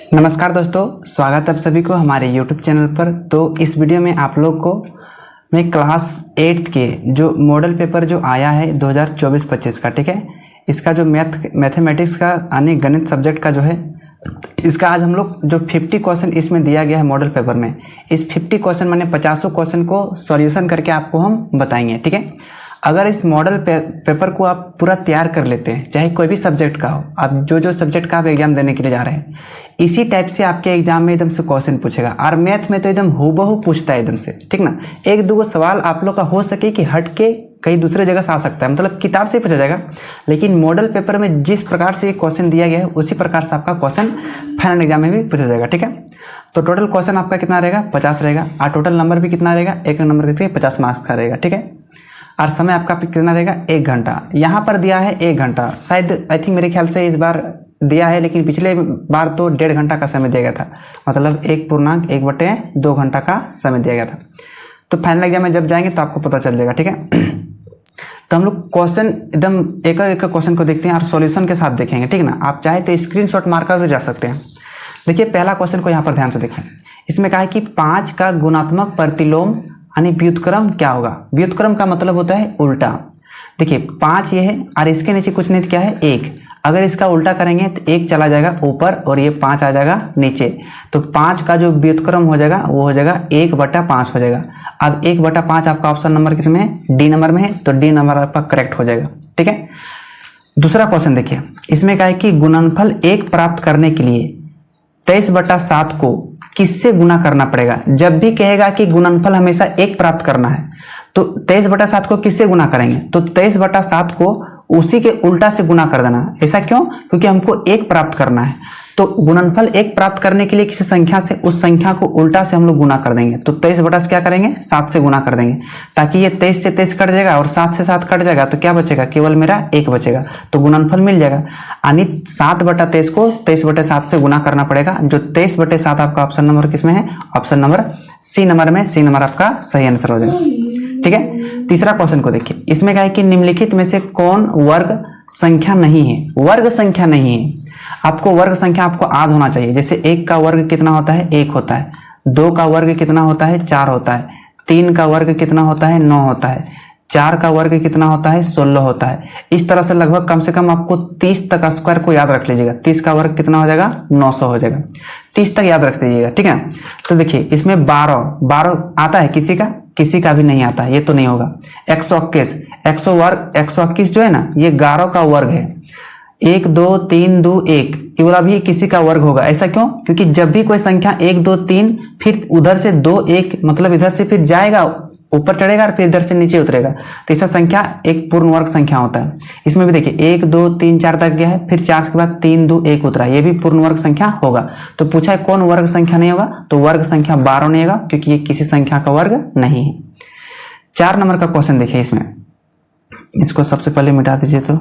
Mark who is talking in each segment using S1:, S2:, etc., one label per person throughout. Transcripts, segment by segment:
S1: नमस्कार दोस्तों, स्वागत है आप सभी को हमारे YouTube चैनल पर। तो इस वीडियो में आप लोग को मैं क्लास 8 के जो मॉडल पेपर जो आया है 2024-25 का, ठीक है, इसका जो मैथमेटिक्स का यानी गणित सब्जेक्ट का जो है, इसका आज हम लोग जो 50 क्वेश्चन इसमें दिया गया है मॉडल पेपर में, इस 50 क्वेश्चन माने 50 क्वेश्चन को सॉल्यूशन करके आपको हम बताएंगे, ठीक है। अगर इस मॉडल पेपर को आप पूरा तैयार कर लेते हैं, चाहे कोई भी सब्जेक्ट का हो, आप जो सब्जेक्ट का आप एग्जाम देने के लिए जा रहे हैं, इसी टाइप से आपके एग्जाम में एकदम से क्वेश्चन पूछेगा। और मैथ में तो एकदम हूबहू पूछता है एकदम से, ठीक ना। एक दो सवाल आप लोग का हो सके कि हट के कहीं दूसरे जगह से आ सकता है, मतलब किताब से पूछा जाएगा, लेकिन मॉडल पेपर में जिस प्रकार से क्वेश्चन दिया गया है उसी प्रकार से आपका क्वेश्चन फाइनल एग्जाम में भी पूछा जाएगा, ठीक है। तो टोटल क्वेश्चन आपका कितना रहेगा, 50 रहेगा। और टोटल नंबर भी कितना रहेगा, एक नंबर के 50 मार्क्स का रहेगा, ठीक है। और समय आपका कितना रहेगा, 1 घंटा। यहाँ पर दिया है 1 घंटा, शायद आई थिंक मेरे ख्याल से इस बार दिया है, लेकिन पिछले बार तो 1.5 घंटा का समय दिया गया था, मतलब 1/1/2 घंटा का समय दिया गया था। तो फाइनल एग्जाम में जब जाएंगे तो आपको पता चल जाएगा, ठीक है। तो हम लोग क्वेश्चन एकदम एक क्वेश्चन को देखते हैं और सॉल्यूशन के साथ देखेंगे, ठीक है ना। आप चाहे तो स्क्रीनशॉट मारकर भी जा सकते हैं। देखिए पहला क्वेश्चन को यहाँ पर ध्यान से देखें। इसमें कहा है कि 5 का गुणात्मक प्रतिलोम यानी व्युत्क्रम क्या होगा। व्युत्क्रम का मतलब होता है उल्टा। देखिए 5 ये है और इसके नीचे कुछ नहीं, क्या है 1। अगर इसका उल्टा करेंगे तो 1 चला जाएगा ऊपर और ये 5 आ जाएगा नीचे। तो 5 का जो व्युत्क्रम हो जाएगा वो हो जाएगा 1/5 हो जाएगा। अब 1/5 आपका ऑप्शन नंबर कितने में है, डी नंबर में है, तो डी नंबर आपका करेक्ट हो जाएगा, ठीक है। दूसरा क्वेश्चन देखिए, इसमें क्या है कि गुणनफल 1 प्राप्त करने के लिए 23/7 को किससे गुना करना पड़ेगा। जब भी कहेगा कि गुणनफल हमेशा 1 प्राप्त करना है तो 23/7 को किससे गुना करेंगे, तो 23/7 को उसी के उल्टा से गुना कर देना। ऐसा क्यों, क्योंकि हमको 1 प्राप्त करना है। तो गुणनफल 1 प्राप्त करने के लिए किसी संख्या से उस संख्या को उल्टा से हम लोग गुना कर देंगे। तो 23 क्या करेंगे, 7 से गुना कर देंगे, ताकि ये 23 से 23 कट जाएगा और 7 से 7 कट जाएगा, तो क्या बचेगा, केवल मेरा 1 बचेगा। तो गुणनफल मिल जाएगा, यानी 7/23 को 23/7 से गुना करना पड़ेगा। जो 23/7 आपका ऑप्शन नंबर किसमें है, ऑप्शन नंबर सी नंबर में, सी नंबर आपका सही आंसर हो जाएगा, ठीक है। तीसरा क्वेश्चन को देखिए, इसमें क्या है कि निम्नलिखित में से कौन वर्ग संख्या नहीं है। वर्ग संख्या नहीं है, आपको वर्ग संख्या आपको याद होना चाहिए। जैसे 1 का वर्ग कितना होता है, 1 होता है। 2 का वर्ग कितना होता है, 4 होता है। 3 का वर्ग कितना होता है, 9 होता है। 4 का वर्ग कितना होता है, 16 होता है। इस तरह से लगभग कम से कम आपको 30 तक स्क्वायर को याद रख लीजिएगा। 30 का वर्ग कितना हो जाएगा, 900 हो जाएगा। 30 तक याद रख दीजिएगा, ठीक है। तो देखिए इसमें 12 आता है, किसी का भी नहीं आता है, ये तो नहीं होगा। 121 जो है ना, ये 11 का वर्ग है। 1 2 3 2 1 ये वाला भी किसी का वर्ग होगा। ऐसा क्यों, क्योंकि जब भी कोई संख्या 1 2 3 फिर उधर से 2 1 मतलब इधर से फिर जाएगा ऊपर चढ़ेगा और फिर इधर से नीचे उतरेगा, तो ऐसा संख्या एक पूर्ण वर्ग संख्या होता है। इसमें भी देखिए 1 2 3 4 तक गया है, फिर 4 के बाद 3 2 1 उतरा, ये भी पूर्ण वर्ग संख्या होगा। तो पूछा है कौन वर्ग संख्या नहीं होगा, तो वर्ग संख्या 12 नहीं होगा, क्योंकि ये किसी संख्या का वर्ग नहीं है। 4 नंबर का क्वेश्चन देखिए, इसमें इसको सबसे पहले मिटा दीजिए। तो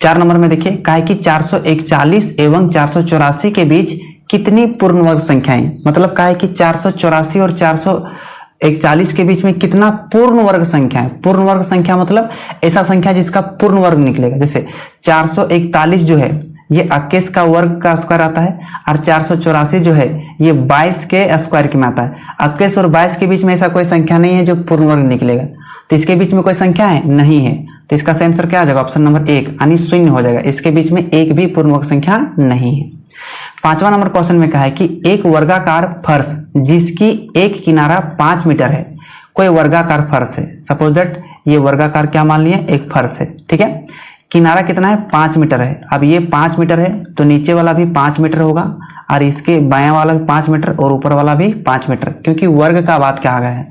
S1: 4 नंबर में देखिए कहा है कि 441 एवं 484 के बीच कितनी पूर्ण वर्ग संख्याएं, मतलब कहा है कि 484 और 441 के बीच में कितना पूर्ण वर्ग संख्या है। पूर्ण वर्ग संख्या मतलब ऐसा संख्या जिसका पूर्ण वर्ग निकलेगा। जैसे 441 जो है ये 21 का वर्ग का स्क्वायर आता है, और 484 जो है ये 22 के स्क्वायर के में आता है। 21 और 22 के बीच में ऐसा कोई संख्या नहीं है जो पूर्ण वर्ग निकलेगा, तो इसके बीच में कोई संख्या है नहीं है, तो इसका सही आंसर क्या आ जाएगा, ऑप्शन नंबर 1 यानी 0 हो जाएगा। इसके बीच में एक भी पूर्ण वर्ग संख्या नहीं है। 5वां नंबर क्वेश्चन में कहा है कि एक वर्गाकार फर्श जिसकी एक किनारा 5 मीटर है, कोई वर्गाकार फर्श है। सपोज दैट ये वर्गाकार क्या मान लिया, एक फर्श है, ठीक है। किनारा कितना है, 5 मीटर है। अब ये 5 मीटर है तो नीचे वाला भी 5 मीटर होगा, और इसके बायां वाला भी 5 मीटर और ऊपर वाला भी 5 मीटर, क्योंकि वर्ग का बात क्या आ गया है।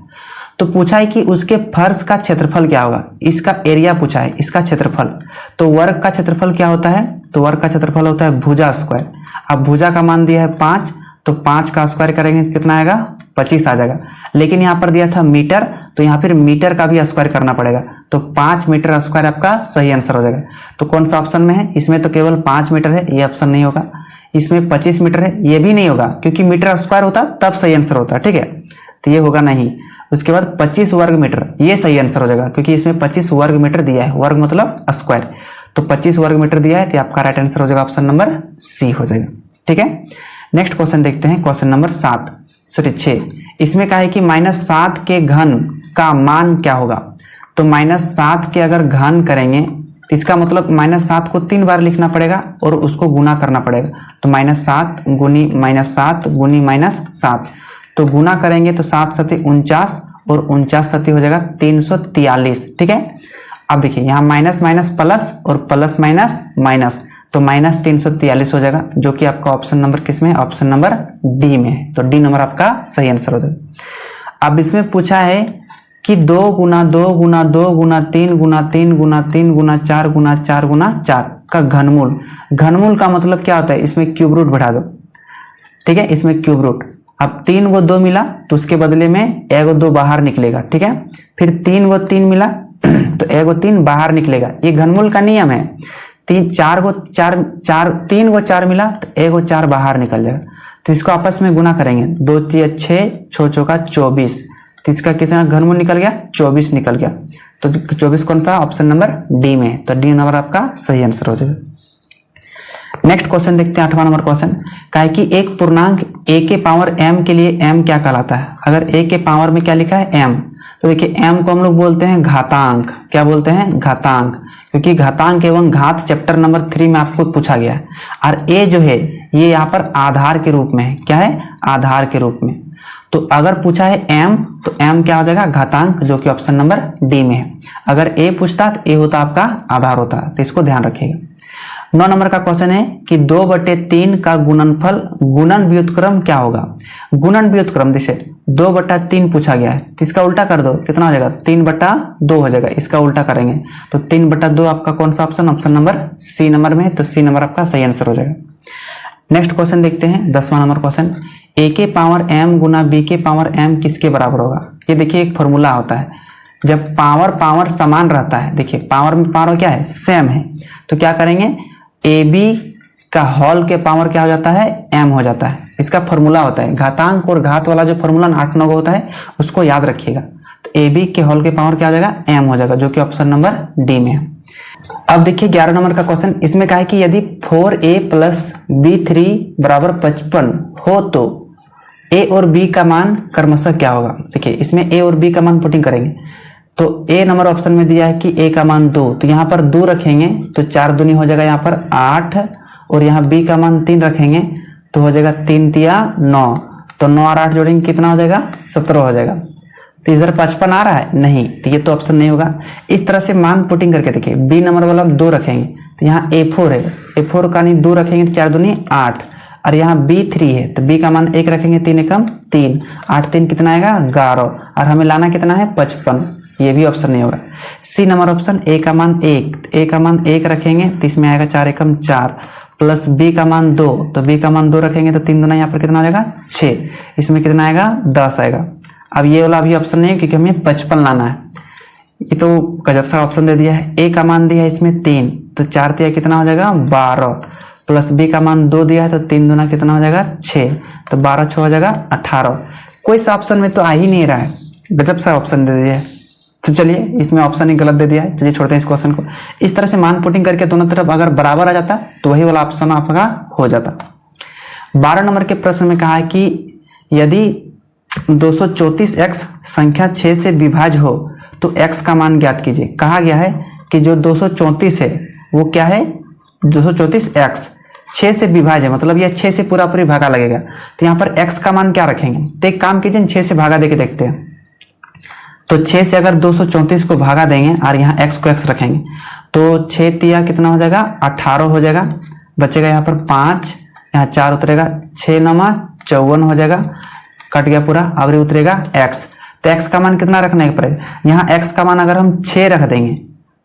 S1: तो पूछा है कि उसके फर्श का क्षेत्रफल क्या होगा, इसका एरिया पूछा है, इसका क्षेत्रफल। तो वर्ग का क्षेत्रफल क्या होता है, तो वर्ग का क्षेत्रफल होता है भुजा स्क्वायर। अब भुजा का मान दिया है 5, तो 5 का स्क्वायर करेंगे कितना आएगा, 25 आ जाएगा। लेकिन यहाँ पर दिया था मीटर, तो यहाँ फिर मीटर का भी स्क्वायर करना पड़ेगा, तो 5 मीटर स्क्वायर आपका सही आंसर हो जाएगा। तो कौन सा ऑप्शन में है, इसमें तो केवल 5 मीटर है, ये ऑप्शन नहीं होगा। इसमें 25 मीटर है, ये भी नहीं होगा, क्योंकि मीटर स्क्वायर होता तब सही आंसर होता, ठीक है। तो ये होगा नहीं। उसके बाद 25 वर्ग मीटर, ये सही आंसर हो जाएगा, क्योंकि इसमें 25 वर्ग मीटर दिया है, वर्ग मतलब स्क्वायर। तो 25 वर्ग मीटर दिया है, तो आपका राइट आंसर हो जाएगा ऑप्शन नंबर सी हो जाएगा। ठीक है। नेक्स्ट क्वेश्चन देखते हैं, क्वेश्चन नंबर 6। इसमें कहा है कि -7 के घन का मान क्या होगा। तो -7 के अगर घन करेंगे तो इसका मतलब -7 को 3 बार लिखना पड़ेगा और उसको गुना करना पड़ेगा। तो -7 गुनी -7 गुनी -7, तो गुना करेंगे तो 7 सती 49 और 49 सती हो जाएगा 343, ठीक है। अब देखिए यहाँ माइनस माइनस प्लस और प्लस माइनस माइनस, तो -343 हो जाएगा, जो कि आपका ऑप्शन नंबर किस में है, ऑप्शन नंबर डी में है। तो डी नंबर आपका सही आंसर हो जाएगा। अब इसमें पूछा है कि 2 गुना 2 गुना 2 गुना 3 गुना 3 गुना 3 गुना 4 गुना 4 गुना 4 का घनमूल। घनमूल का मतलब क्या होता है, इसमें क्यूब रूट बढ़ा दो, ठीक है, इसमें क्यूब रूट। अब 3 को 2 मिला तो उसके बदले में 1 को 2 बाहर निकलेगा, ठीक है। फिर 3 को 3 मिला तो 1 को 3 बाहर निकलेगा, ये घनमूल का नियम है। 3 को 4 मिला तो 1 को 4 बाहर निकल जाएगा, तो इसको आपस में गुना करेंगे, 2 × 6 6 चौका 24, तो इसका कितना घनमूल निकल गया, 24 निकल गया। तो 24 कौन सा, ऑप्शन नंबर डी में, तो डी नंबर आपका सही आंसर हो जाएगा। नेक्स्ट क्वेश्चन देखते हैं, 8वां नंबर क्वेश्चन का है कि एक पूर्णांक a के पावर m के लिए m क्या कहलाता है। अगर a के पावर में क्या लिखा है, m, तो देखिए m को हम लोग बोलते हैं घातांक। क्या बोलते हैं, घातांक, क्योंकि घातांक एवं घात चैप्टर नंबर 3 में आपको पूछा गया है। और a जो है ये यहाँ पर आधार के रूप में है, क्या है, आधार के रूप में। तो अगर पूछा है m, तो m क्या हो जाएगा, घातांक, जो कि ऑप्शन नंबर डी में है। अगर a पूछता तो a होता आपका आधार होता, तो इसको ध्यान रखिएगा। 9 नंबर का क्वेश्चन है कि 2/3 का गुणनफल गुणन व्युत्क्रम क्या होगा। गुणन व्युत्क्रम जैसे 2/3 पूछा गया है, तो इसका उल्टा कर दो, कितना हो जाएगा, 3/2 हो जाएगा। इसका उल्टा करेंगे तो 3/2 आपका कौन सा option, option number C number में है, तो सी नंबर आपका सही आंसर हो जाएगा। नेक्स्ट क्वेश्चन देखते हैं, 10वां नंबर क्वेश्चन, a के पावर m गुना b के पावर m किसके बराबर होगा। ये देखिए एक फॉर्मूला होता है, जब पावर समान रहता है, देखिए पावर में पावर क्या है, सेम है, तो क्या करेंगे, ab का होल के पावर क्या हो जाता है, m हो जाता है। इसका फॉर्मूला होता है, घातांक और घात वाला जो फॉर्मूला 8-9 का होता है उसको याद रखिएगा। तो ab के होल के पावर क्या हो जाएगा, m हो जाएगा, जो कि ऑप्शन नंबर डी में है। अब देखिए 11 नंबर का क्वेश्चन, इसमें कहा है कि यदि 4a + b3 = 55 हो तो a और b का मान क्रमशः क्या होगा। देखिए इसमें a और b का मान पुटिंग करेंगे, तो a नंबर ऑप्शन में दिया है कि a का मान 2, तो यहाँ पर 2 रखेंगे तो 4 दूनी हो जाएगा यहाँ पर 8, और यहाँ b का मान 3 रखेंगे तो हो जाएगा 3 × 9, तो 9 और 8 जोड़ेंगे कितना हो जाएगा, 17 हो जाएगा। तो इधर 55 आ रहा है नहीं, तो ये तो ऑप्शन नहीं होगा। इस तरह से मान पुटिंग करके देखिए, b नंबर वाला 2 रखेंगे तो यहाँ a4 है, a4 का नहीं 2 रखेंगे तो 4 दूनी 8, और यहाँ b3 है तो b का मान 1 रखेंगे, 3 एकम 3, 8 3 कितना आएगा 11, और हमें लाना कितना है 55, ये भी ऑप्शन नहीं होगा। सी नंबर ऑप्शन, a का मान 1, a का मान 1 रखेंगे तो इसमें आएगा 4 एकम 4, प्लस b का मान 2, तो b का मान 2 रखेंगे तो 3 दूना यहाँ पर कितना आ जाएगा 6, इसमें कितना आएगा 10 आएगा। अब ये वाला अभी ऑप्शन नहीं है क्योंकि हमें 55 लाना है, ये तो गजब सा ऑप्शन दे दिया है। a का मान दिया है इसमें 3, तो 4 3 कितना हो जाएगा 12, प्लस b का मान 2 दिया है तो 3 दूना कितना हो जाएगा 6, तो 12 6 हो जाएगा 18। कोई सा ऑप्शन में तो आ ही नहीं रहा है, गजब सा ऑप्शन दे दिया है। तो चलिए इसमें ऑप्शन ही गलत दे दिया है, चलिए छोड़ते हैं इस क्वेश्चन को। इस तरह से मान पुटिंग करके दोनों तरफ अगर बराबर आ जाता तो वही वाला ऑप्शन आपका हो जाता। 12 नंबर के प्रश्न में कहा है कि यदि 234x संख्या 6 से विभाज्य हो तो x का मान ज्ञात कीजिए। कहा गया है कि जो 234 है वो क्या है, 234x 6 से विभाज्य है, मतलब यह 6 से पूरा भागा लगेगा, तो यहाँ पर x का मान क्या रखेंगे। तो एक काम कीजिए 6 से भागा देके देखते हैं, तो 6 से अगर 234 को भागा देंगे और यहाँ x को x रखेंगे तो 6 तिया कितना हो जाएगा 18 हो जाएगा, बचेगा यहाँ पर 5, यहाँ 4 उतरेगा, 6 9 54 हो जाएगा, कट गया पूरा, अब उतरेगा x। तो x का मान कितना रखने के पड़ेगा, यहाँ x का मान अगर हम 6 रख देंगे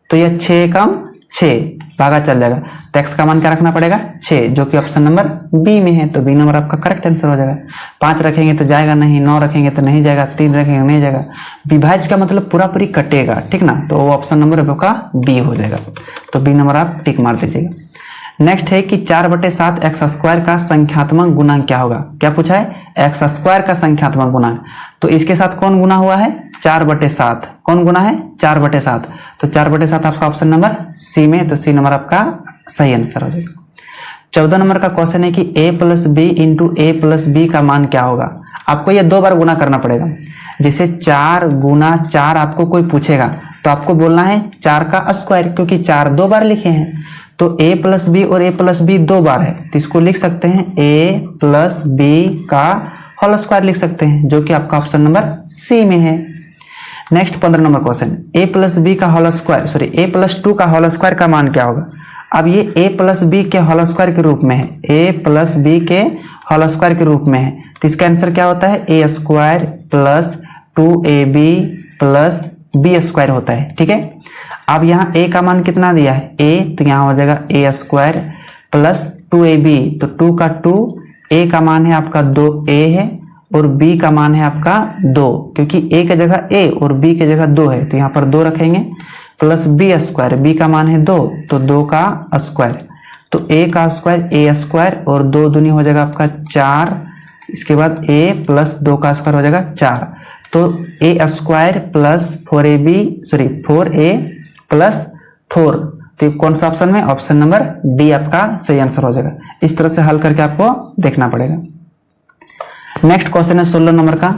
S1: तो यह 6 कम 6 भागा चल जाएगा, तो x का मान क्या रखना पड़ेगा 6, जो कि ऑप्शन नंबर बी में है, तो बी नंबर आपका करेक्ट आंसर हो जाएगा। 5 रखेंगे तो जाएगा नहीं, 9 रखेंगे तो नहीं जाएगा, 3 रखेंगे नहीं जाएगा, विभाज्य का मतलब पूरा पूरी कटेगा, ठीक ना, तो वो ऑप्शन नंबर आपका बी हो जाएगा, तो बी नंबर आप टिक मार दीजिएगा। नेक्स्ट है कि 4/7 x² का संख्यात्मक गुणांक क्या होगा। क्या पूछा है, x² का संख्यात्मक गुणांक, तो इसके साथ कौन गुना हुआ है 4/7, कौन गुना है 4/7, तो 4/7 आपका ऑप्शन नंबर सी में, तो सी नंबर आपका सही आंसर हो जाएगा। 14 नंबर का क्वेश्चन है कि a plus B into A plus B का मान क्या होगा। आपको ये 2 बार गुना करना पड़ेगा। जैसे 4 गुना 4 आपको कोई पूछेगा तो आपको बोलना है 4 का स्क्वायर, क्योंकि 4 2 बार लिखे हैं। तो a प्लस बी और a प्लस बी 2 बार है, तो इसको लिख सकते हैं a प्लस बी का होल स्क्वायर लिख सकते हैं, जो कि आपका ऑप्शन नंबर सी में है। Next 15 number question, a plus B का होल स्क्वायर a प्लस 2 का होल स्क्वायर का मान क्या होगा। अब ये a प्लस बी के होल स्क्वायर के रूप में है, a प्लस बी के होल स्क्वायर के रूप में है, तो इसका आंसर क्या होता है a स्क्वायर प्लस 2ab प्लस बी स्क्वायर होता है। ठीक है, अब यहाँ a का मान कितना दिया है a, तो यहाँ हो जाएगा a स्क्वायर प्लस 2ab, तो 2 का 2, a का मान है आपका 2a है और b का मान है आपका 2, क्योंकि a की जगह a और b की जगह 2 है, तो यहाँ पर 2 रखेंगे, प्लस बी स्क्वायर, b का मान है 2, तो 2 का स्क्वायर, तो a का स्क्वायर a स्क्वायर और 2 दूनी हो जाएगा आपका 4, इसके बाद a प्लस 2 का स्क्वायर हो जाएगा 4, तो a square plus 4a plus 4, तो कौन सा ऑप्शन में, ऑप्शन नंबर डी आपका सही आंसर हो जाएगा। इस तरह से हल करके आपको देखना पड़ेगा। नेक्स्ट क्वेश्चन है 16 नंबर का,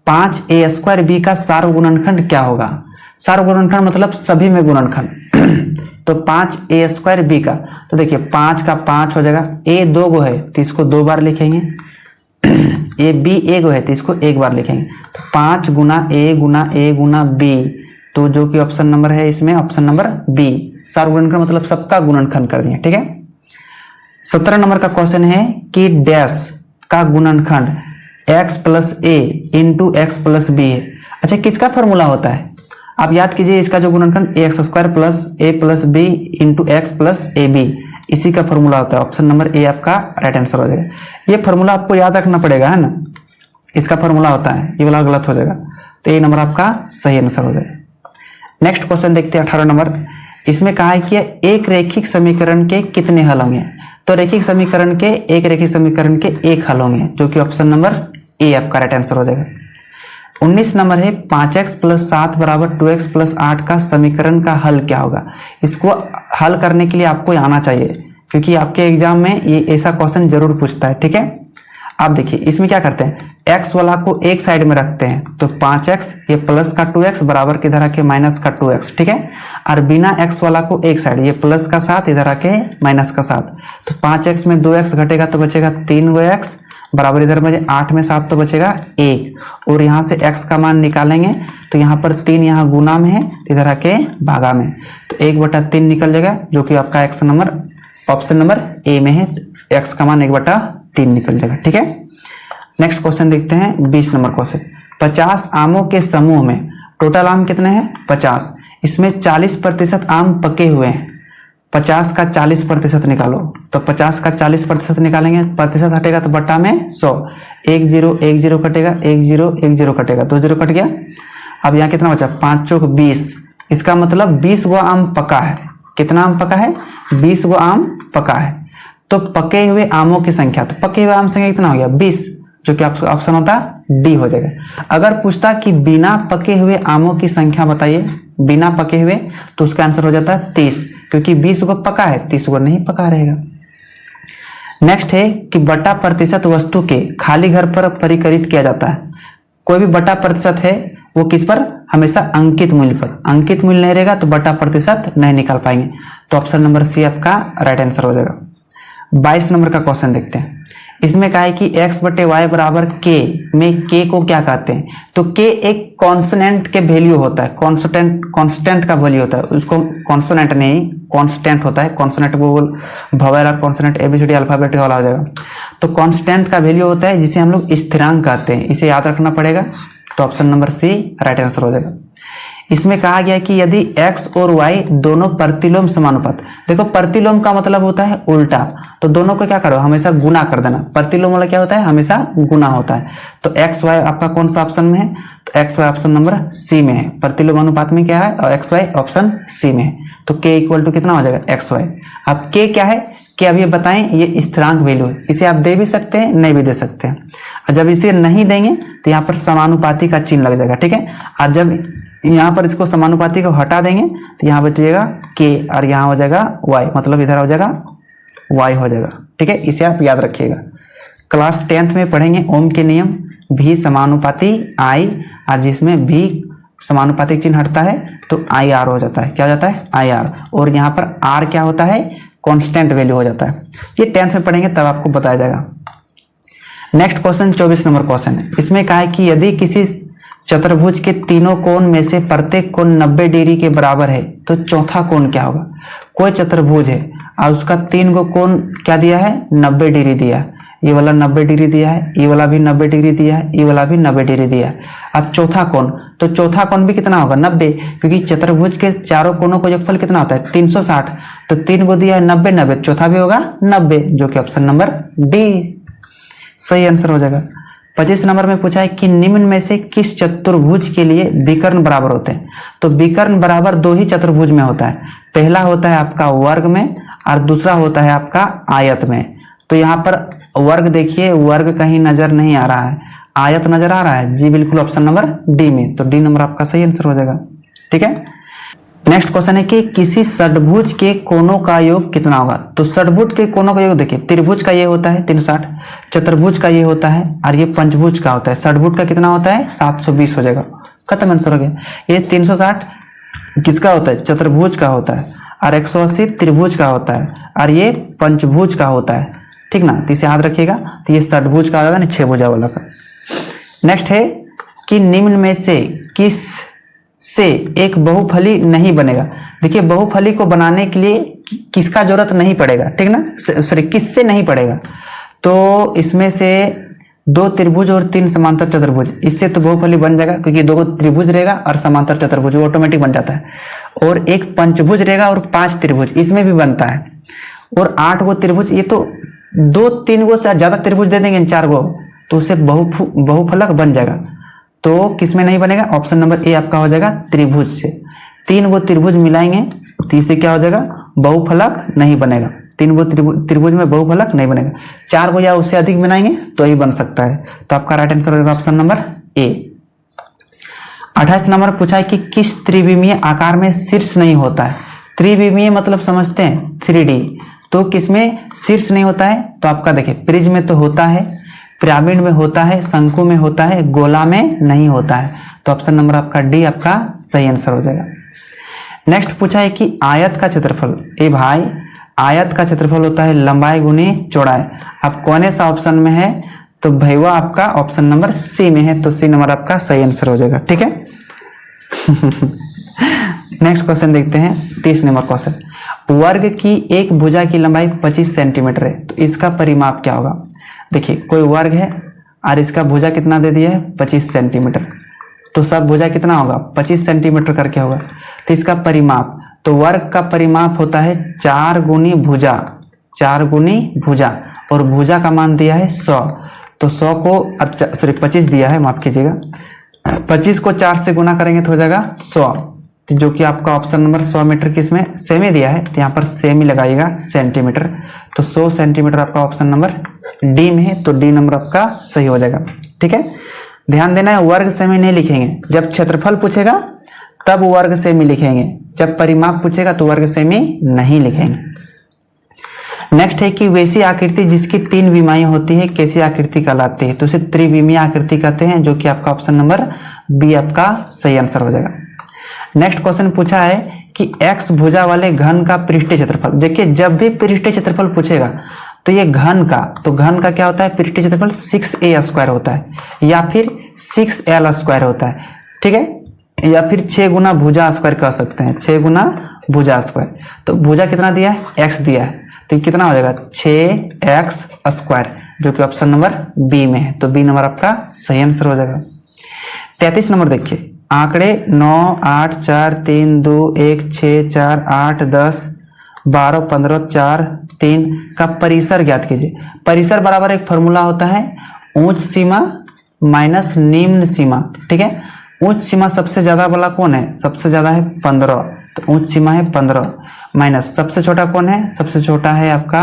S1: 5a स्क्वायर बी का सार्वगुणनखंड क्या होगा। सार्वगुणनखंड मतलब सभी में गुणनखंड तो 5a स्क्वायर बी का, तो देखिए 5 का 5 हो जाएगा, a 2 गो है तो इसको 2 बार लिखेंगे, a b 1 गो है तो इसको 1 बार लिखेंगे, तो 5 गुना a गुना b, तो जो कि ऑप्शन नंबर है इसमें ऑप्शन नंबर बी, सार्वगुणनखंड मतलब सबका गुणनखंड कर दिए। ठीक है, 17 नंबर का क्वेश्चन है कि डैश का गुणनखंड x प्लस ए इंटू एक्स प्लस बी है। अच्छा, किसका फॉर्मूला होता है, आप याद कीजिए, इसका जो गुणनखंड x square plus a plus B into x plus a b, इसी का फॉर्मूला होता है। ऑप्शन नंबर ए आपका राइट आंसर हो जाएगा। ये फॉर्मूला आपको याद रखना पड़ेगा, है ना, इसका फॉर्मूला होता है, ये वाला गलत हो जाएगा, तो ये नंबर आपका सही आंसर हो जाएगा। नेक्स्ट क्वेश्चन देखते हैं 18 नंबर, इसमें कहा है कि एक रैखिक समीकरण के कितने हल होंगे। तो रैखिक समीकरण के एक रैखिक समीकरण के एक हल होंगे, जो कि ऑप्शन नंबर ए आपका राइट आंसर हो जाएगा। 19 नंबर है 5x प्लस 7 बराबर 2x प्लस 8 का समीकरण का हल क्या होगा। इसको हल करने के लिए आपको आना चाहिए, क्योंकि आपके एग्जाम में ये ऐसा क्वेश्चन जरूर पूछता है। ठीक है, आप देखिए इसमें क्या करते हैं, x वाला को एक साइड में रखते हैं, तो 5x ये प्लस का 2x बराबर के इधर आके माइनस का 2x। ठीक है, और बिना x वाला को एक साइड, ये प्लस का 7 इधर आके माइनस का 7, तो 5x में 2x घटेगा तो बचेगा 3x बराबर इधर में 8 में 7 तो बचेगा 1, और यहाँ से x का मान निकालेंगे तो यहाँ पर 3 यहाँ गुना में है, इधर आके भागा में, तो 1/3 निकल जाएगा, जो कि आपका x number option number A में है, तो x का मान 1/3 निकल जाएगा। ठीक है, नेक्स्ट क्वेश्चन देखते हैं 20 नंबर क्वेश्चन, 50 आमों के समूह में टोटल आम कितने हैं 50, इसमें 40% आम पके हुए हैं, 50 का 40% निकालो, तो 50 का 40% निकालेंगे, प्रतिशत हटेगा तो बटा में 100, 1 0 कटेगा, 1 0 कटेगा, 2 0 कट गया। अब यहाँ कितना बचा, 5 चौक 20, इसका मतलब 20 गो आम पका है। कितना आम पका है, 20 गो आम पका है। तो पके हुए आमों की संख्या, तो पके हुए आम संख्या कितना हो गया 20, जो कि ऑप्शन होता है डी हो जाएगा। अगर पूछता कि बिना पके हुए आमों की संख्या बताइए, बिना पके हुए, तो उसका आंसर हो जाता है 30, क्योंकि 20 को पका है, 30 को नहीं पका रहेगा। नेक्स्ट है कि बटा प्रतिशत वस्तु के खाली घर पर परिकलित किया जाता है। कोई भी बटा प्रतिशत है वो किस पर, हमेशा अंकित मूल्य पर, अंकित मूल्य नहीं रहेगा तो बटा प्रतिशत नहीं निकाल पाएंगे, तो ऑप्शन नंबर सी आपका राइट आंसर हो जाएगा। 22 नंबर का क्वेश्चन देखते हैं, इसमें कहा है कि x बटे वाई बराबर k में k को क्या कहते हैं। तो k एक कॉन्स्टेंट के वैल्यू होता है, कॉन्स्टेंट का वैल्यू होता है, उसको कॉन्सोनेंट नहीं कॉन्स्टेंट होता है। कॉन्सोनेंट बोल भवेल कॉन्सोनेंट एबीसीडी अल्फाबेट वाला हो जाएगा, तो कॉन्स्टेंट का वैल्यू होता है जिसे हम लोग स्थिरांक कहते हैं, इसे याद रखना पड़ेगा, तो option number C right answer हो जाएगा। इसमें कहा गया कि यदि x और y दोनों प्रतिलोम समानुपात, देखो प्रतिलोम का मतलब होता है उल्टा, तो दोनों को क्या करो, हमेशा गुना कर देना। प्रतिलोम वाला क्या होता है, हमेशा गुना होता है। तो x y आपका कौन सा ऑप्शन में है, तो x y option number C में है। प्रतिलोम अनुपात में क्या है, और x y ऑप्शन सी में है, तो k इक्वल टू कितना हो जाएगा x y। अब k क्या है, कि अब ये बताएं, ये स्थिरांक वैल्यू है, इसे आप दे भी सकते हैं नहीं भी दे सकते हैं, और जब इसे नहीं देंगे तो यहाँ पर समानुपाती का चिन्ह लग जाएगा। ठीक है, और जब यहाँ पर इसको समानुपाती को हटा देंगे तो यहाँ बचेगा k और यहाँ हो जाएगा y, मतलब इधर हो जाएगा y हो जाएगा। ठीक है, इसे आप याद रखिएगा। क्लास 10th में पढ़ेंगे ओम के नियम, v समानुपाती I, और जिसमें v समानुपाती चिन्ह हटता है तो आई आर हो जाता है। क्या हो जाता है? I R. और यहाँ पर आर क्या होता है? कांस्टेंट वैल्यू हो जाता है। ये 10th में पढ़ेंगे तब आपको बताया जाएगा। नेक्स्ट क्वेश्चन 24 नंबर क्वेश्चन है। इसमें कहा है कि यदि किसी चतुर्भुज के तीनों कोण में से प्रत्येक कोण 90 डिग्री के बराबर है तो चौथा कोण क्या होगा? कोई चतुर्भुज है और उसका 3 गो कोण क्या दिया है? 90 डिग्री दिया है। ये वाला 90 डिग्री दिया है, ये वाला भी 90 डिग्री दिया है, ये वाला भी 90 डिग्री दिया है। अब चौथा कोण, तो चौथा कोण भी कितना होगा? 90, क्योंकि चतुर्भुज के चारों कोणों का योगफल कितना होता है? 360। तो 3 को दिया है 90 90, चौथा भी होगा 90, जो कि ऑप्शन नंबर डी सही आंसर हो जाएगा। 25 नंबर में पूछा है कि निम्न में से किस चतुर्भुज के लिए विकर्ण बराबर होते हैं? तो विकर्ण बराबर दो ही चतुर्भुज में होता है। पहला होता है आपका वर्ग में और दूसरा होता है आपका आयत में। तो यहाँ पर वर्ग देखिए, वर्ग कहीं नजर नहीं आ रहा है, आयत नजर आ रहा है। जी बिल्कुल, ऑप्शन नंबर डी में। तो डी नंबर आपका सही आंसर हो जाएगा। ठीक है, नेक्स्ट क्वेश्चन है कि किसी षटभुज के कोणों का योग कितना होगा? तो षटभुज के कोणों का योग देखिए, त्रिभुज का ये होता है 360, चतुर्भुज का ये होता है, और ये पंचभुज का होता है। षटभुज का कितना होता है? 720 हो जाएगा। खत्म आंसर हो गया। ये 360 किसका होता है? चतुर्भुज का होता है, और 180 त्रिभुज का होता है, और ये पंचभुज का होता है। ठीक ना, तो इसे याद रखिएगा। तो ये षटभुज का होगा ना, 6 भुजा वाला का। नेक्स्ट है कि निम्न में से किस से एक बहुफली नहीं बनेगा? देखिए, बहुफली को बनाने के लिए किसका जरूरत नहीं पड़ेगा? ठीक ना, सॉरी, किससे नहीं पड़ेगा? तो इसमें से 2 त्रिभुज और 3 समांतर चतुर्भुज, इससे तो बहुफली बन जाएगा, क्योंकि 2 त्रिभुज रहेगा और समांतर चतुर्भुज ऑटोमेटिक बन जाता है। और एक पंचभुज रहेगा और 5 त्रिभुज, इसमें भी बनता है। और 8 गो त्रिभुज, ये तो 2-3 गो से ज्यादा त्रिभुज दे देंगे, 4 गो, तो उससे बहुफलक बन जाएगा। तो किसमें नहीं बनेगा? ऑप्शन नंबर ए आपका हो जाएगा, त्रिभुज से। 3 गो त्रिभुज मिलाएंगे तो इससे क्या हो जाएगा? बहुफलक नहीं बनेगा। 3 गो त्रिभुज में बहुफलक नहीं बनेगा। 4 गो या उससे अधिक बनाएंगे तो ही बन सकता है। तो आपका राइट आंसर हो जाएगा ऑप्शन नंबर ए। 28 नंबर पूछा है कि किस त्रिविमीय आकार में शीर्ष नहीं होता है? त्रिविमीय मतलब समझते हैं 3D, तो किसमें शीर्ष नहीं होता है? तो आपका देखिए, प्रिज्म में तो होता है, पिरामिड में होता है, शंकु में होता है, गोला में नहीं होता है। तो ऑप्शन नंबर आपका डी आपका सही आंसर हो जाएगा। नेक्स्ट पूछा है कि आयत का क्षेत्रफल, ए भाई, आयत का क्षेत्रफल होता है लंबाई गुनी चौड़ाई। अब कौन सा ऑप्शन में है? तो भैया आपका ऑप्शन नंबर सी में है। तो सी नंबर आपका सही आंसर हो जाएगा। ठीक है। नेक्स्ट क्वेश्चन देखते हैं, 30 नंबर क्वेश्चन। वर्ग की एक भुजा की लंबाई 25 सेंटीमीटर है, तो इसका परिमाप क्या होगा? देखिए, कोई वर्ग है और इसका भुजा कितना दे दिया है? 25 सेंटीमीटर। तो सब भुजा कितना होगा? 25 सेंटीमीटर करके होगा। तो इसका परिमाप, तो वर्ग का परिमाप होता है 4 गुनी भुजा, 4 गुनी भुजा, और भुजा का मान दिया है 100। तो 100 को, सॉरी 25 दिया है, माफ कीजिएगा, 25 को 4 से गुना करेंगे तो हो जाएगा 100, जो कि आपका ऑप्शन नंबर 100 मीटर किसमें? सेमी दिया है, तो यहाँ पर सेमी लगाइएगा, सेंटीमीटर। तो 100 सेंटीमीटर आपका ऑप्शन नंबर डी में है। तो डी नंबर आपका सही हो जाएगा। ठीक है, ध्यान देना है, वर्ग सेमी नहीं लिखेंगे। जब क्षेत्रफल पूछेगा तब वर्ग सेमी लिखेंगे, जब परिमाप पूछेगा तो वर्ग सेमी नहीं लिखेंगे। नेक्स्ट है कि वैसी आकृति जिसकी 3 विमाएं होती है कैसी आकृति कहलाती है? तो उसे त्रिविमीय आकृति कहते हैं, जो कि आपका ऑप्शन नंबर बी आपका सही आंसर हो जाएगा। नेक्स्ट क्वेश्चन पूछा है कि x भुजा वाले घन का पृष्ठीय क्षेत्रफल। देखिए, जब भी पृष्ठीय क्षेत्रफल पूछेगा तो ये घन का, तो घन का क्या होता है? पृष्ठीय क्षेत्रफल 6a² होता है, या फिर 6l² होता है। ठीक है, या फिर 6 गुना भुजा स्क्वायर कह सकते हैं, 6 गुना भुजा स्क्वायर। तो भुजा कितना दिया है? x दिया है, तो कितना हो जाएगा? 6x², जो कि ऑप्शन नंबर बी में है। तो बी नंबर आपका सही आंसर हो जाएगा। 33 नंबर देखिए, आंकड़े 9, 8, 4, 3, 2, 1, 6, 4, 8, 10, 12, 15, 4, 3 का परिसर ज्ञात कीजिए। परिसर बराबर एक फॉर्मूला होता है, उच्च सीमा माइनस निम्न सीमा। ठीक है, उच्च सीमा सबसे ज्यादा वाला कौन है? सबसे ज्यादा है 15, तो उच्च सीमा है 15, माइनस सबसे छोटा कौन है? सबसे छोटा है आपका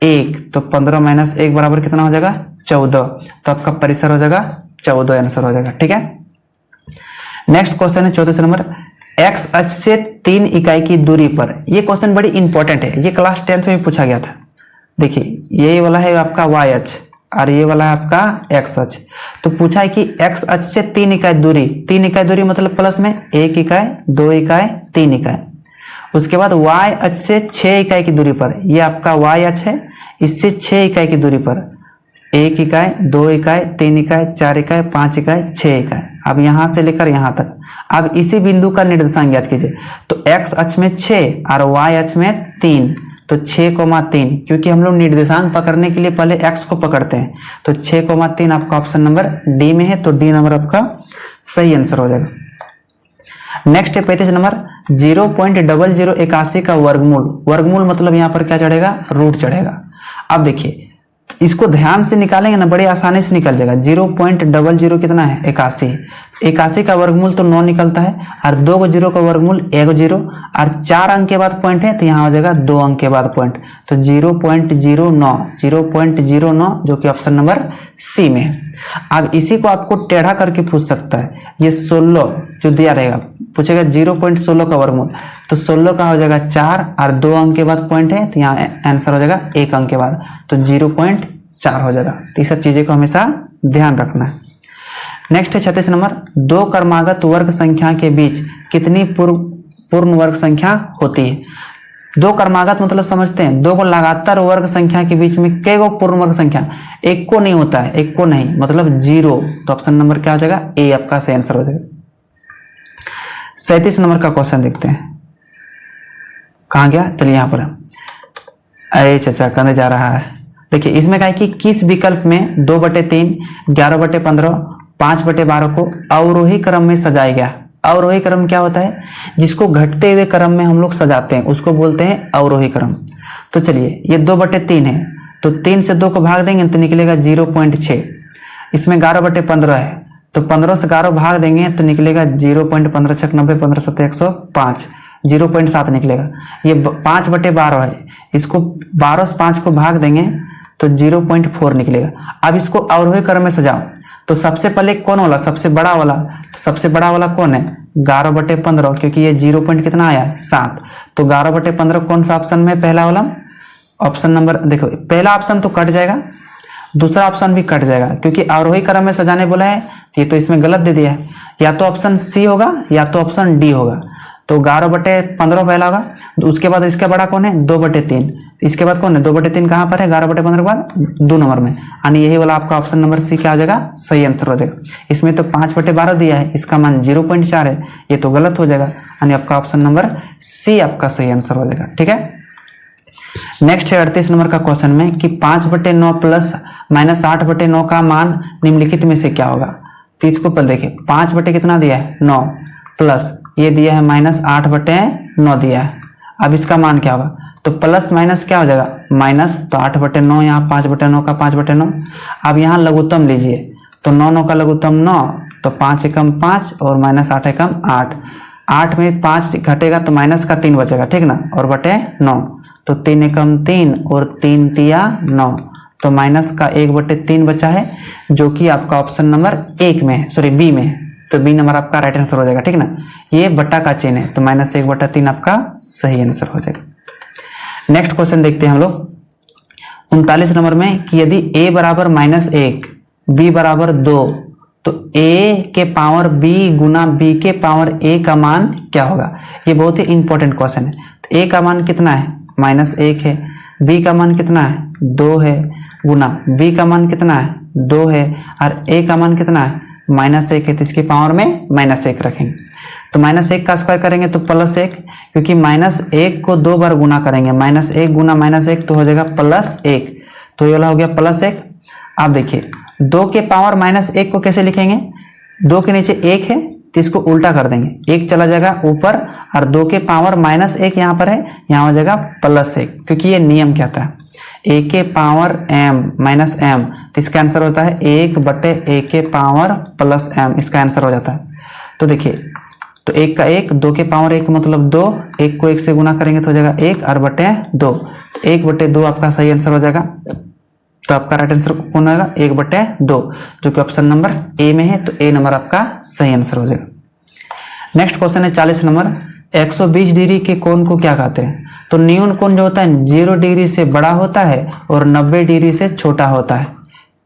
S1: 1, तो 15 माइनस 1 बराबर कितना हो जाएगा? 14। तो आपका परिसर हो जाएगा 14 आंसर हो जाएगा। ठीक है, नेक्स्ट क्वेश्चन है 34 नंबर। एक्स अक्ष से 3 इकाई की दूरी पर, ये क्वेश्चन बड़ी इंपॉर्टेंट है, ये क्लास 10th में पूछा गया था। देखिए ये वाला है आपका y अक्ष और ये वाला है आपका x अक्ष। तो पूछा है कि x अक्ष से 3 इकाई दूरी, 3 इकाई दूरी मतलब प्लस में 1 इकाई, 2 इकाई, 3 इकाई। उसके बाद y अक्ष से 6 इकाई की दूरी पर, ये आपका y अक्ष है, इससे 6 इकाई की दूरी पर 1 इकाई, 2 इकाई, 3 इकाई, 4 इकाई, 5 इकाई, 6 इकाई। अब यहाँ से लेकर यहाँ तक अब इसी बिंदु का निर्देशांक ज्ञात कीजिए। तो x अक्ष में 6 और y अक्ष में 3, तो 6,3, क्योंकि हम लोग निर्देशांक पकड़ने के लिए पहले x को पकड़ते हैं। तो 6,3 आपका ऑप्शन नंबर डी में है, तो डी नंबर आपका सही आंसर हो जाएगा। नेक्स्ट है 35 नंबर, 0.0081 का वर्गमूल। वर्गमूल मतलब यहाँ पर क्या चढ़ेगा, रूट चढ़ेगा। अब देखिए इसको ध्यान से निकालेंगे ना, बड़ी आसानी से निकल जाएगा। 0.00 कितना है, 81। 81 का वर्गमूल तो 9 निकलता है, और 2 को 0 का वर्गमूल 1 0, और 4 अंक के बाद पॉइंट है तो यहाँ हो जाएगा 2 अंक के बाद पॉइंट, तो 0.09 जो कि ऑप्शन नंबर सी में है। अब इसी को आपको टेढ़ा करके पूछ सकता है। ये 16 जो दिया रहेगा, पूछेगा 0.16 का वर्गमूल, तो 16 का हो जाएगा 4 और 2 अंक के बाद पॉइंट है तो यहाँ आंसर हो जाएगा 1 अंक के बाद, तो 0.4 हो जाएगा। तो ये सब चीजें को हमेशा ध्यान रखना है। नेक्स्ट है 36 नंबर, 2 क्रमागत वर्ग संख्या के बीच कितनी पूर्ण वर्ग संख्या होती है। 2 क्रमागत मतलब समझते हैं, 2 को लगातार वर्ग संख्या के बीच में कई गो पूर्ण वर्ग संख्या, एक को नहीं होता है, एक को नहीं मतलब 0। तो ऑप्शन नंबर क्या हो जाएगा, ए आपका सही आंसर हो जाएगा। 37 नंबर का क्वेश्चन देखते हैं, कहाँ गया, चलिए यहाँ पर। अरे चाचा कहने जा रहा है। देखिए इसमें कहा है कि किस विकल्प में 2/3, 11/15, 5/12 को अवरोही क्रम में सजाया गया। अवरोही क्रम क्या होता है, जिसको घटते हुए क्रम में हम लोग सजाते हैं उसको बोलते हैं अवरोही क्रम। तो चलिए ये 2/3 है, तो 3 से 2 को भाग देंगे तो निकलेगा 0.6। इसमें 11/15 है, तो 15 से 11 भाग देंगे तो निकलेगा 0.15 6 90 15 7 105, 0.7 निकलेगा। ये 5/12 है, इसको 12 से 5 को भाग देंगे तो 0.4 निकलेगा। अब इसको अवरोही क्रम में सजाओ, तो सबसे पहले कौन वाला, सबसे बड़ा वाला, तो सबसे बड़ा वाला कौन है, 11/15, क्योंकि ये 0 पॉइंट कितना आया 7, तो 11/15 कौन सा ऑप्शन में, पहला वाला ऑप्शन नंबर। देखो पहला ऑप्शन तो कट जाएगा, दूसरा ऑप्शन भी कट जाएगा, क्योंकि अवरोही क्रम में सजाने बोला है, ये तो इसमें गलत दे दिया है। या तो ऑप्शन सी होगा या तो ऑप्शन डी होगा। तो 11/15 पहला होगा, उसके बाद इसका बड़ा कौन है 2/3, इसके बाद कौन है 2/3 कहाँ पर है 11/15 के बाद 2 नंबर में, यानी यही वाला आपका ऑप्शन नंबर सी क्या हो जाएगा, सही आंसर हो जाएगा। इसमें तो 5/12 दिया है, इसका मान 0.4 है, ये तो गलत हो जाएगा, यानी आपका ऑप्शन नंबर सी आपका सही आंसर हो जाएगा। ठीक है, नेक्स्ट है 38 नंबर का क्वेश्चन में कि 5/9 प्लस -8/9 का मान निम्नलिखित में से क्या होगा। तो इसको पहले देखिए, 5 कितना दिया है 9, प्लस ये दिया है -8/9 दिया है। अब इसका मान क्या होगा, तो प्लस माइनस क्या हो जाएगा माइनस, तो 8/9 यहाँ 5/9 का 5/9। अब यहाँ लघुत्तम लीजिए, तो 9 का लघुत्तम 9, तो 5 एकम 5 और -8 एकम 8। 8 में 5 घटेगा तो माइनस का 3 बचेगा, ठीक ना, और बटे 9, तो 3 एकम 3 और 3 तिया 9, तो माइनस का 1/3 बचा है, जो कि आपका ऑप्शन नंबर 1 में है, सॉरी बी में है, तो बी नंबर आपका राइट आंसर हो जाएगा। ठीक ना, ये बट्टा का चिन्ह है, तो -1/3 आपका सही आंसर हो जाएगा। नेक्स्ट क्वेश्चन देखते हैं हम लोग 39 नंबर में कि यदि a बराबर -1 b बराबर 2, तो a के पावर b गुना b के पावर a का मान क्या होगा। ये बहुत ही इंपॉर्टेंट क्वेश्चन है। तो a का मान कितना है -1 है, b का मान कितना है 2 है, गुना b का मान कितना है 2 है, और a का मान कितना है -1 है, तो इसके पावर में -1 रखेंगे। तो -1 का स्क्वायर करेंगे तो +1, क्योंकि -1 को 2 बार गुना करेंगे, -1 गुना -1 तो हो जाएगा +1, तो ये वाला हो गया +1। अब देखिए 2 के पावर -1 को कैसे लिखेंगे, 2 के नीचे 1 है तो इसको उल्टा कर देंगे, 1 चला जाएगा ऊपर, और 2 के पावर -1 यहाँ पर है, यहाँ हो जाएगा +1, क्योंकि ये नियम कहता है a के पावर m माइनस m, तो इसका आंसर होता है 1/a के पावर +m, इसका आंसर हो जाता है। तो देखिए, तो 1 का 1, 2 के पावर 1 मतलब 2, 1 को 1 से गुना करेंगे तो हो जाएगा 1 और बटे 2, 1/2 आपका सही आंसर हो जाएगा। तो आपका राइट आंसर कौन होगा 1/2, जो कि ऑप्शन नंबर ए में है, तो ए नंबर आपका सही आंसर हो जाएगा। नेक्स्ट क्वेश्चन है 40 नंबर, 120 डिग्री के कोण को क्या कहते हैं। तो न्यून कोण जो होता है 0 डिग्री से बड़ा होता है और 90 डिग्री से छोटा होता है।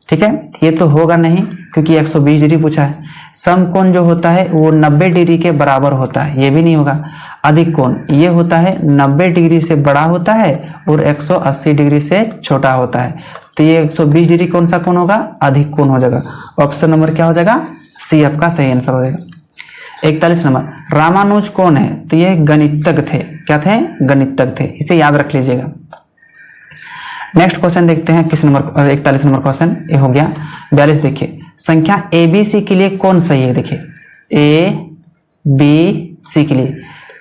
S1: ठीक है, ये तो होगा नहीं क्योंकि 120 डिग्री पूछा है। समकोण जो होता है वो 90 डिग्री के बराबर होता है, ये भी नहीं होगा। अधिक कोण ये होता है 90 डिग्री से बड़ा होता है और 180 डिग्री से छोटा होता है। तो ये 120 डिग्री कौन सा कोण होगा? अधिक कोण हो जाएगा। ऑप्शन नंबर क्या हो जाएगा? सी आपका सही आंसर हो जाएगा। 41 नंबर रामानुज कौन है? तो ये गणितज्ञ थे। क्या थे? गणितज्ञ थे, इसे याद रख लीजिएगा। नेक्स्ट क्वेश्चन देखते हैं किस नंबर 41 नंबर क्वेश्चन ये हो गया। 42 देखिए संख्या ए बी सी के लिए कौन सही है? देखिए ए बी सी के लिए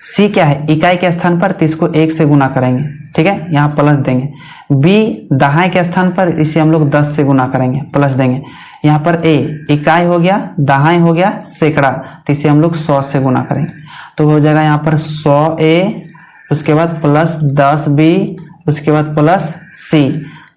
S1: सी क्या है? इकाई के स्थान पर तो इसको 1 से गुना करेंगे। ठीक है, यहाँ प्लस देंगे। बी दहाई के स्थान पर इसे हम लोग 10 से गुना करेंगे, प्लस देंगे। यहाँ पर ए इकाई हो गया, दहाई हो गया, सैकड़ा, तो इसे हम लोग 100 से गुना करेंगे। तो हो जाएगा यहाँ पर 100 ए, उसके बाद प्लस 10 बी, उसके बाद प्लस सी।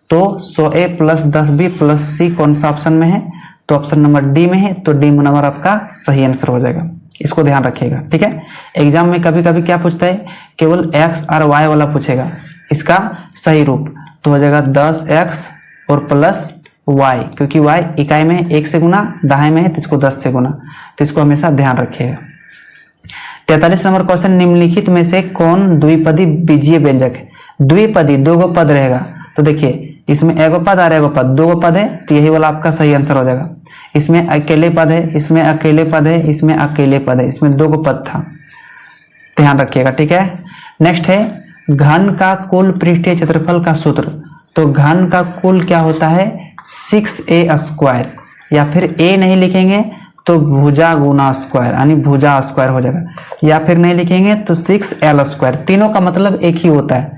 S1: तो 100 ए प्लस 10 बी प्लस सी कौन सा ऑप्शन में है? तो ऑप्शन नंबर डी में है। तो डी नंबर आपका सही आंसर हो जाएगा, इसको ध्यान रखिएगा। ठीक है, एग्जाम में कभी कभी क्या पूछता है? केवल एक्स और वाई वाला पूछेगा, इसका सही रूप तो हो जाएगा 10x और प्लस y, क्योंकि y इकाई में 1 से गुना, दहाई में है तो इसको 10 से गुना, तो इसको हमेशा ध्यान रखिएगा। 43 नंबर क्वेश्चन निम्नलिखित में से कौन द्विपदी बीजीय व्यंजक है? द्विपदी दो गो पद रहेगा, तो देखिए इसमें एगो पद और एगो पद, दो गो पद है तो यही वाला आपका सही आंसर हो जाएगा। इसमें अकेले पद है, इसमें अकेले पद है, इसमें अकेले पद है, इसमें दो गो पद था, ध्यान रखिएगा। ठीक है, नेक्स्ट है घन का कुल पृष्ठीय क्षेत्रफल का सूत्र। तो घन का कुल क्या होता है? 6a स्क्वायर, या फिर a नहीं लिखेंगे तो भुजा गुना स्क्वायर, यानी भुजा स्क्वायर हो जाएगा, या फिर नहीं लिखेंगे तो 6l स्क्वायर। तीनों का मतलब एक ही होता है।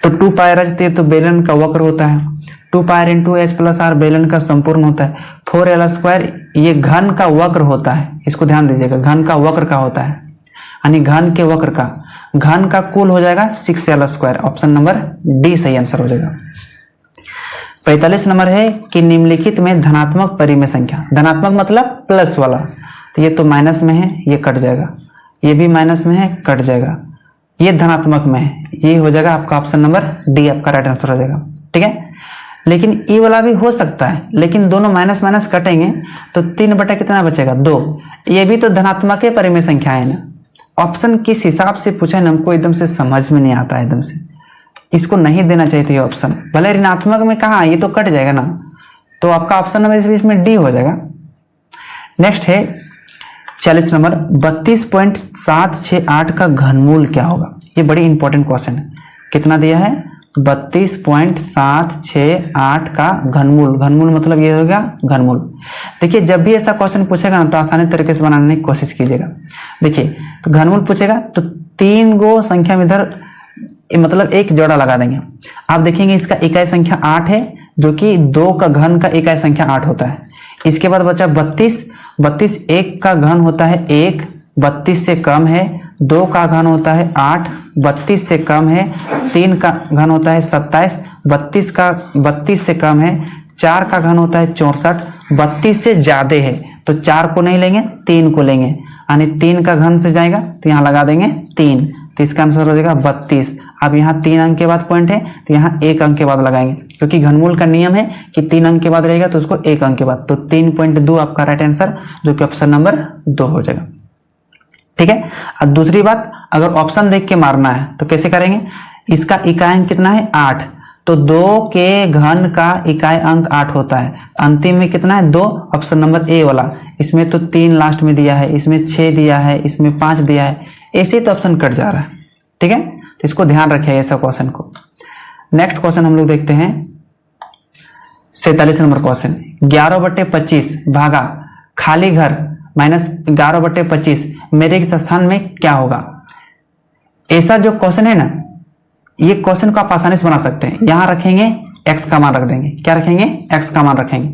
S1: तो 2 पाई रचते तो बेलन का वक्र होता है, 2 pi into H plus R बेलन का संपूर्ण होता है। 4l स्क्वायर ये घन का वक्र होता है, इसको ध्यान दीजिएगा, घन का वक्र का होता है, यानी घन के वक्र का, घन का कुल हो जाएगा 6l square. Option number D सही आंसर हो जाएगा। 45 नंबर है कि निम्नलिखित में धनात्मक परिमेय संख्या, धनात्मक मतलब प्लस वाला, तो ये तो माइनस में है, ये कट जाएगा, ये भी माइनस में है, कट जाएगा, ये धनात्मक में है, ये हो जाएगा आपका ऑप्शन नंबर डी आपका राइट आंसर हो जाएगा। ठीक है, लेकिन ई वाला भी हो सकता है, लेकिन दोनों माइनस माइनस कटेंगे तो 3 बटा कितना बचेगा? 2। ये भी तो धनात्मक परिमेय संख्या है ना। ऑप्शन किस हिसाब से पूछा है ना, हमको एकदम से समझ में नहीं आता है, एकदम से इसको नहीं देना चाहिए था ये ऑप्शन। भले ऋणात्मक में कहा, ये तो कट जाएगा ना, तो आपका ऑप्शन नंबर इसमें डी हो जाएगा। नेक्स्ट है 40 नंबर 32.768 का घनमूल क्या होगा? ये बड़ी इंपॉर्टेंट क्वेश्चन है। कितना दिया है? 32.768 का घनमूल। घनमूल मतलब ये हो गया घनमूल। देखिए जब भी ऐसा क्वेश्चन पूछेगा ना तो आसानी तरीके से बनाने की कोशिश कीजिएगा। देखिए तो घनमूल पूछेगा तो 3 गो संख्या में इधर मतलब एक जोड़ा लगा देंगे। आप देखेंगे इसका इकाई संख्या 8 है, जो कि 2 का घन का इकाई संख्या 8 होता है। इसके बाद बचा 32, 32 1 का घन होता है 1, 32 से कम है, 2 का घन होता है 8, 32 से कम है, 3 का घन होता है 27, 32 से कम है, 4 का घन होता है 64, 32 से ज्यादा है तो 4 को नहीं लेंगे 3 को लेंगे, यानी 3 का घन से जाएगा तो यहाँ लगा देंगे 3, तो इसका आंसर हो जाएगा 32। अब यहाँ 3 अंक के बाद पॉइंट है तो यहाँ 1 अंक के बाद लगाएंगे, क्योंकि घनमूल का नियम है कि 3 अंक के बाद रहेगा तो उसको 1 अंक के बाद, तो 3.2 आपका राइट आंसर, जो कि ऑप्शन नंबर 2 हो जाएगा। ठीक है, अब दूसरी बात, अगर ऑप्शन देख के मारना है तो कैसे करेंगे? इसका इकाई अंक कितना है? 8, तो 2 के घन का इकाई अंक 8 होता है। अंतिम में कितना है? 2, ऑप्शन नंबर ए वाला। इसमें तो 3 लास्ट में दिया है, इसमें 6 दिया है, इसमें 5 दिया है, ऐसे तो ऑप्शन कट जा रहा है। ठीक है, तो इसको ध्यान रखिए ऐसा क्वेश्चन को। नेक्स्ट क्वेश्चन हम लोग देखते हैं 47 नंबर क्वेश्चन। 11/25 भागा खाली घर माइनस 11/25 मेरे रिक्त स्थान में क्या होगा? ऐसा जो क्वेश्चन है ना, ये क्वेश्चन को आप आसानी से बना सकते हैं। यहां रखेंगे x का मान रख देंगे। क्या रखेंगे? x का मान रखेंगे।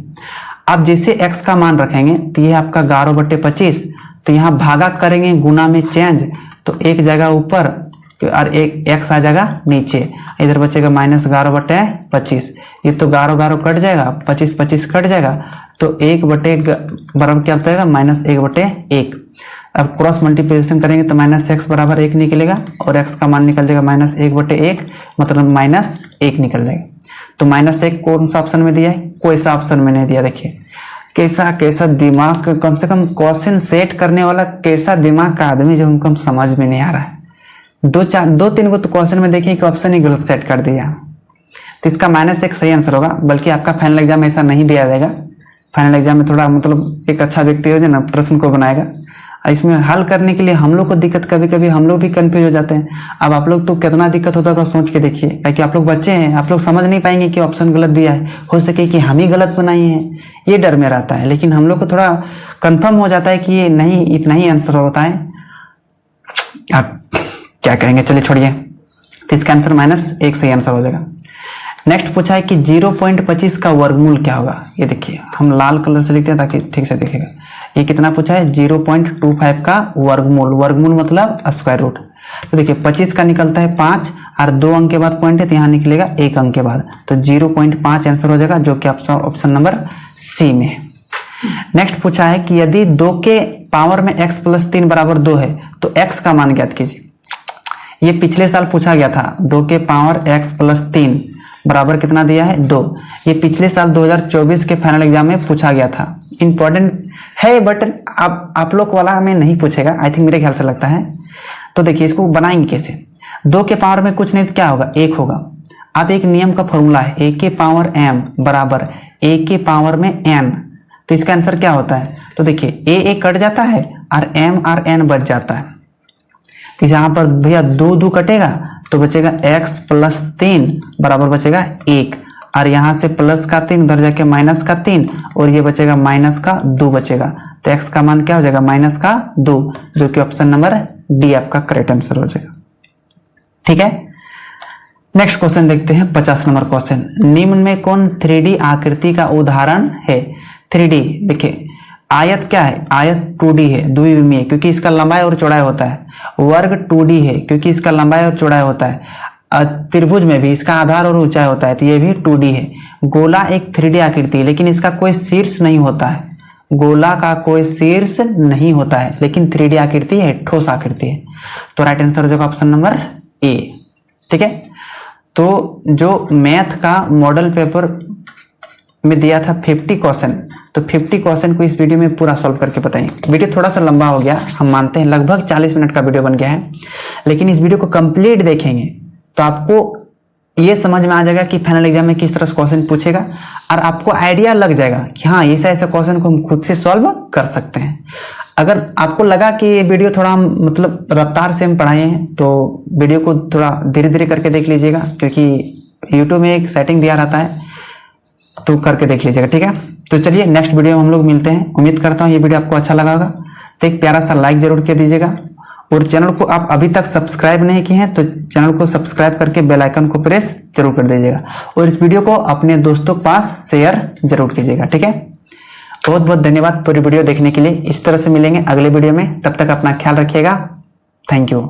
S1: अब जैसे x का मान रखेंगे तो ये आपका 11/25, तो यहाँ भागा करेंगे गुना में चेंज, तो एक जगह ऊपर और एक x आ जाएगा नीचे, इधर बचेगा -11/25। ये तो 11 कट जाएगा, 25 कट जाएगा, तो 1 बटे बराबर क्या बताएगा? -1/1। अब क्रॉस मल्टीप्लिकेशन करेंगे तो माइनस एक्स बराबर 1 निकलेगा और x का मान निकल जाएगा -1/1, मतलब -1 निकल जाएगा। तो -1 कौन सा ऑप्शन में दिया है? कोई सा ऑप्शन में नहीं दिया। देखिए कैसा कैसा दिमाग, कम से कम क्वेश्चन सेट करने वाला कैसा दिमाग का आदमी, जो हमको समझ में नहीं आ रहा है। 2-3 को तो क्वेश्चन में देखिए कि ऑप्शन ही गलत सेट कर दिया। तो इसका -1 सही आंसर होगा। बल्कि आपका फाइनल एग्जाम में ऐसा नहीं दिया जाएगा। फाइनल एग्जाम में थोड़ा मतलब एक अच्छा व्यक्ति हो जो ना प्रश्न को बनाएगा, इसमें हल करने के लिए हम लोग को दिक्कत, कभी कभी हम लोग भी कंफ्यूज हो जाते हैं। अब आप लोग तो कितना दिक्कत होता होगा सोच के देखिए, क्योंकि आप लोग बच्चे हैं, आप लोग समझ नहीं पाएंगे कि ऑप्शन गलत दिया है, हो सके कि हम ही गलत बनाए हैं, ये डर में रहता है। लेकिन हम लोग को थोड़ा कंफर्म हो जाता है कि ये नहीं, इतना ही आंसर होता है। आप क्या करेंगे, चलिए छोड़िए। तो इसका आंसर -1 सही आंसर हो जाएगा। नेक्स्ट पूछा है कि 0.25 का वर्गमूल क्या होगा। ये देखिए हम लाल कलर से लिखते हैं ताकि ठीक से दिखेगा। ये कितना पूछा है? 0.25 का वर्गमूल। वर्गमूल मतलब स्क्वायर रूट। तो देखिए 25 का निकलता है 5 और 2 अंक के बाद पॉइंट है, तो यहाँ निकलेगा 1 अंक के बाद, तो 0.5 आंसर हो जाएगा, जो कि ऑप्शन नंबर सी में है। नेक्स्ट पूछा है कि यदि 2 के पावर में x + 3 = 2 है तो x का मान ज्ञात कीजिए। ये पिछले साल पूछा गया था। 2 के पावर x + 3 बराबर कितना दिया है? 2। ये पिछले साल 2024 के फाइनल एग्जाम में पूछा गया था। इंपॉर्टेंट है, बट आप लोग वाला में नहीं पूछेगा, आई थिंक, मेरे ख्याल से लगता है। तो देखिए इसको बनाएंगे कैसे। 2 के पावर में कुछ नहीं तो क्या होगा? 1 होगा। अब एक नियम का फॉर्मूला है, a के पावर m बराबर a के पावर में n। तो इसका आंसर क्या होता है? तो देखिए a कट जाता है और m और n बच जाता है। तो यहाँ पर भैया 2 कटेगा तो बचेगा x + 3 बराबर बचेगा 1, और यहाँ से प्लस का 3 उधर जाके -3, और ये बचेगा -2 बचेगा। तो x का मान क्या हो जाएगा? -2, जो कि ऑप्शन नंबर डी आपका करेक्ट आंसर हो जाएगा। ठीक है, नेक्स्ट क्वेश्चन देखते हैं। 50 नंबर क्वेश्चन। निम्न में कौन 3D आकृति का उदाहरण है? 3D देखिए, आयत क्या है? आयत 2D है, द्विविमीय, क्योंकि इसका लंबाई और चौड़ाई होता है। वर्ग 2D है, क्योंकि इसका लंबाई और चौड़ाई होता है। त्रिभुज में भी इसका आधार और ऊंचाई होता है, तो ये भी 2D है। गोला एक 3D आकृति है, लेकिन इसका कोई शीर्ष नहीं होता है। गोला का कोई शीर्ष नहीं होता है, लेकिन 3D आकृति है, ठोस आकृति है। तो राइट आंसर हो जाएगा ऑप्शन नंबर ए। ठीक है, तो जो मैथ का मॉडल पेपर में दिया था 50 क्वेश्चन, तो 50 क्वेश्चन को इस वीडियो में पूरा सॉल्व करके बताएंगे। वीडियो थोड़ा सा लंबा हो गया, हम मानते हैं, लगभग 40 मिनट का वीडियो बन गया है, लेकिन इस वीडियो को कंप्लीट देखेंगे तो आपको ये समझ में आ जाएगा कि फाइनल एग्जाम में किस तरह से क्वेश्चन पूछेगा, और आपको आइडिया लग जाएगा कि हाँ ऐसा ऐसा क्वेश्चन को हम खुद से सॉल्व कर सकते हैं। अगर आपको लगा कि ये वीडियो थोड़ा मतलब रफ्तार से हम पढ़ाए हैं, तो वीडियो को थोड़ा धीरे धीरे करके देख लीजिएगा, क्योंकि यूट्यूब में एक सेटिंग दिया रहता है, तो करके देख लीजिएगा। ठीक है, तो चलिए नेक्स्ट वीडियो में हम लोग मिलते हैं। उम्मीद करता हूँ ये वीडियो आपको अच्छा लगा होगा, तो एक प्यारा सा लाइक जरूर कर दीजिएगा, और चैनल को आप अभी तक सब्सक्राइब नहीं किए हैं तो चैनल को सब्सक्राइब करके बेल आइकन को प्रेस जरूर कर दीजिएगा, और इस वीडियो को अपने दोस्तों के पास शेयर जरूर कीजिएगा। ठीक है, बहुत बहुत धन्यवाद पूरी वीडियो देखने के लिए। इस तरह से मिलेंगे अगले वीडियो में, तब तक अपना ख्याल रखिएगा। Thank you.